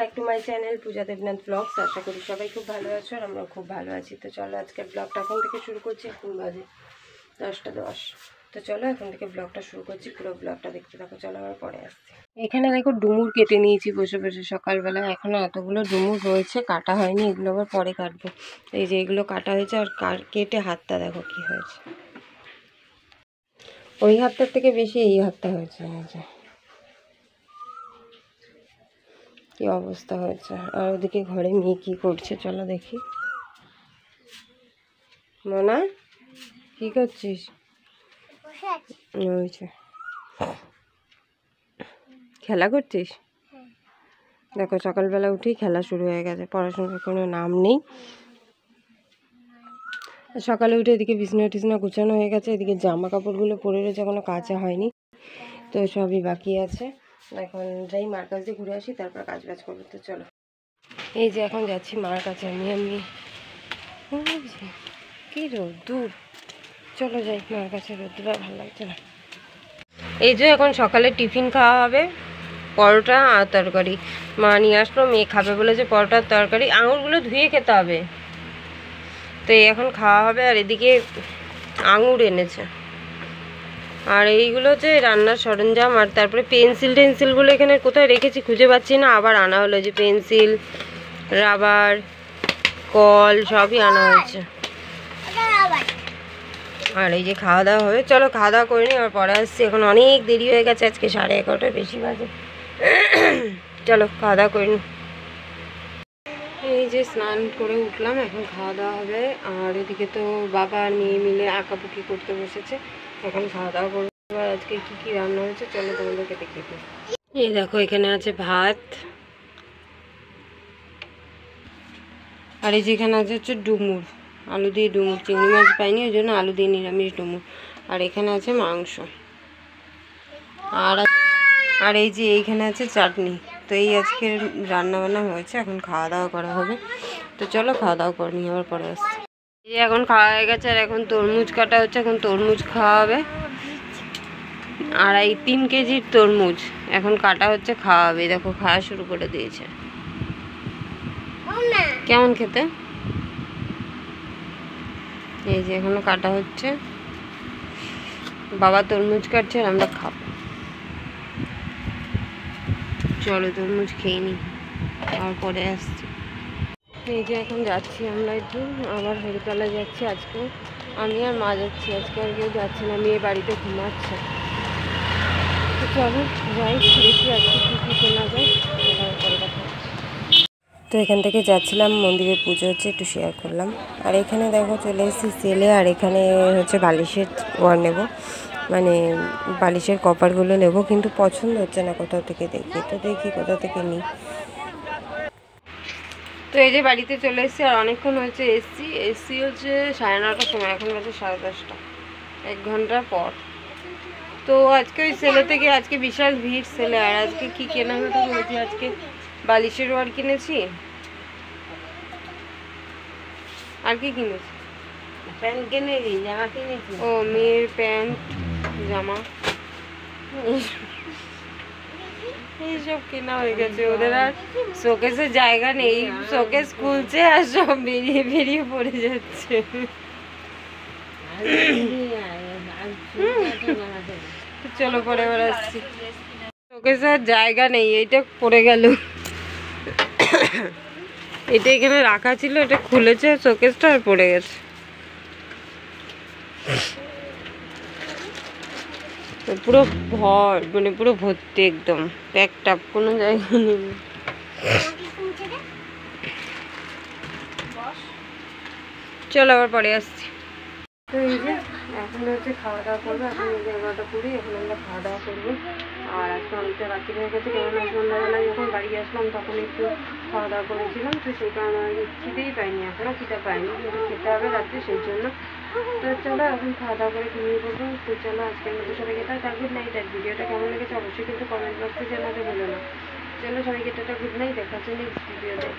Back to my channel Puja Debnath blogs. আশা করি সবাই খুব ভালো আছো আর আমরা খুব ভালো আছি। তো চলো আজকের ব্লগটা এখন থেকে শুরু করছি। এখন বাজে 10:10। তো চলো এখন থেকে ব্লগটা শুরু করছি, পুরো ব্লগটা দেখতে থাকো। চলো আবার পরে আসছি। এখানে দেখো ডুমুর কেটে নিয়েছি বসে বসে সকালবেলা। এখনো এতগুলো ডুমুর রয়েছে, কাটা হয়নি, এগুলো আবার পরে কাটবো। এই যে এগুলো কাটা হয়েছে আর কেটে হাতটা দেখো কি হয়েছে। ওই হাতটার থেকে বেশি এই হাতটা হয়েছে। এই যে কি অবস্থা হয়েছে। আর ওদিকে ঘরে মেয়ে কি করছে চলো দেখি। মোনা কি করছিস? খেলা করছিস? দেখো সকালবেলা উঠেই খেলা শুরু হয়ে গেছে, পড়াশোনার কোনো নাম নেই। সকালে উঠে এদিকে বিছানা টিছনা গুছানো হয়ে গেছে, এদিকে জামা কাপড়গুলো পরে রয়েছে, এখনো কাচা হয়নি, তো সবই বাকি আছে। এখন যাই মার কাছ দিয়ে ঘুরে আসি, তারপর কাজ বাজ করবো। তো চলো এই যে এখন যাচ্ছি মার কাছে। আমি কি রোদ্দুর, চলো যাই মার কাছে। রোদ্দুর ভালো লাগছে না। এই যে এখন সকালে টিফিন খাওয়া হবে, পরোটা আর তরকারি। মা নিয়ে আসলো, মেয়ে খাবে বলেছে পরোটার তরকারি। আঙুরগুলো ধুয়ে খেতে হবে, তো এখন খাওয়া হবে। আর এদিকে আঙুর এনেছে, আর এইগুলো হচ্ছে রান্নার সরঞ্জাম। আর তারপরে পেন্সিল টেন্সিলগুলো এখানে কোথায় রেখেছি খুঁজে পাচ্ছি না, আবার আনা হলো। যে পেন্সিল, রাবার, কল সবই আনা হয়েছে। আর এই যে খাওয়া দাওয়া হবে, চলো খাওয়া দাওয়া করে নি, আবার পরে আসছি। এখন অনেক দেরি হয়ে গেছে, আজকে 11:30 বেশি বাজে। চলো খাওয়া দাওয়া করে নি। এই যে স্নান করে উঠলাম, এখন খাওয়া দাওয়া হবে। আর এদিকে তো বাবা আর মেয়ে মিলে আঁকাপুকি করতে বসেছে, এখন খাওয়া দাওয়া করবো। আর আজকে কি কি রান্না হয়েছে চলো তোমাদেরকে দেখিয়ে দিই। এই দেখো এখানে আছে ভাত, আর এই যেখানে আছে হচ্ছে ডুমুর, আলু দিয়ে ডুমুর। চিংড়ি মাছ পাইনি, ওই জন্য আলু দিয়ে নিরামিষ ডুমুর। আর এখানে আছে মাংস, আর এই যে এইখানে আছে চাটনি। তো এই আজকে রান্না বান্না হয়েছে, এখন খাওয়া দাওয়া করা হবে। তো চলো খাওয়া দাওয়া করে নিই, আবার পরে আসছি। এই এখন খাওয়া হয়ে গেছে, আর এখন তরমুজ কাটা হচ্ছে। এখন তরমুজ খাওয়া হবে, 3 কেজির তরমুজ এখন কাটা হচ্ছে, খাওয়া হবে। দেখো খাওয়া শুরু করে দিয়েছে। কেমন খেতে? এই যে এখনো কাটা হচ্ছে, বাবা তরমুজ কাটছে আর আমরা খাবো। চলো তরমুজ খেয়ে নিই, আর পরে আসছি। এই যে এখন যাচ্ছি আমরা একটু, আবার হরিতলায় যাচ্ছি। আজকে আমি আর মা যাচ্ছি, আজকে আর কেউ যাচ্ছে না, মেয়ে বাড়িতে ঘুমাচ্ছে। তো চলো যাই, দেখি আজকে কী কী কেনা যায়, পরে কথা। তো এখান থেকে যাচ্ছিলাম, মন্দিরে পুজো হচ্ছে, একটু শেয়ার করলাম। আর এখানে দেখো চলে এসেছি সেলে। আর এখানে হচ্ছে বালিশের ওয়ার নেব, মানে বালিশের কভারগুলো নেব, কিন্তু পছন্দ হচ্ছে না কোথাও থেকে। দেখি কোথা থেকে নিই। তো এই যে বাড়িতে চলে এসেছি, আর অনেকক্ষণ হয়েছে এসছি হচ্ছে 9:30টার সময়, এখন বাজে 10:30, 1 ঘন্টা পর। তো আজকে ওই সেলে থেকে, আজকে বিশাল ভিড় সেলে। আর আজকে কি কেনাকাটা করেছি, আজকে বালিশের ওয়ার কিনেছি। আর কি কিনেছি? প্যান্ট কিনেছি, জামা কিনেছি। ও মেয়ের প্যান্ট জামা এইসব কেনা হয়ে গেছে। ওদের আর শোকেসের জায়গা নেই, শোকেস খুলছে আর সব বেরিয়ে পড়ে যাচ্ছে। চলো পরে এবার আসছি। শোকেসের জায়গা নেই, এইটা পড়ে গেল। এটা এখানে রাখা ছিল, এটা খুলেছে শোকেসটা আর পড়ে গেছে। পুরো ভর, মানে পুরো ভর্তি, একদম প্যাকটা, কোনো জায়গা নেই। চলো আবার পরে আসছি। তো এই যে এখন হচ্ছে খাওয়া দাওয়া করবো, এখন 11:20, এখন আমরা খাওয়া দাওয়া করবো। আর আজকে অনেকটা রাত্রি হয়ে গেছে, কেননা সন্ধ্যাবেলায় যখন বাড়ি আসলাম তখন একটু খাওয়া দাওয়া করেছিলাম, তো সেই কারণে আমি খিদেই পাইনি, এখনও খিদে পাইনি, কিন্তু খেতে হবে রাত্রে, সেই জন্য। তো চলো এখন খাওয়া দাওয়া করে ঘুমিয়ে পড়বো। তো চলো আজকের মতো সবাইকে টাটা, গুড নাইট। আর ভিডিওটা কেমন লেগেছে অবশ্যই কিন্তু কমেন্ট বক্সে জানাতে ভুলো না। চলো সবাইকে টাটা, গুড নাইট, দেখা হচ্ছে নেক্সট ভিডিওতে।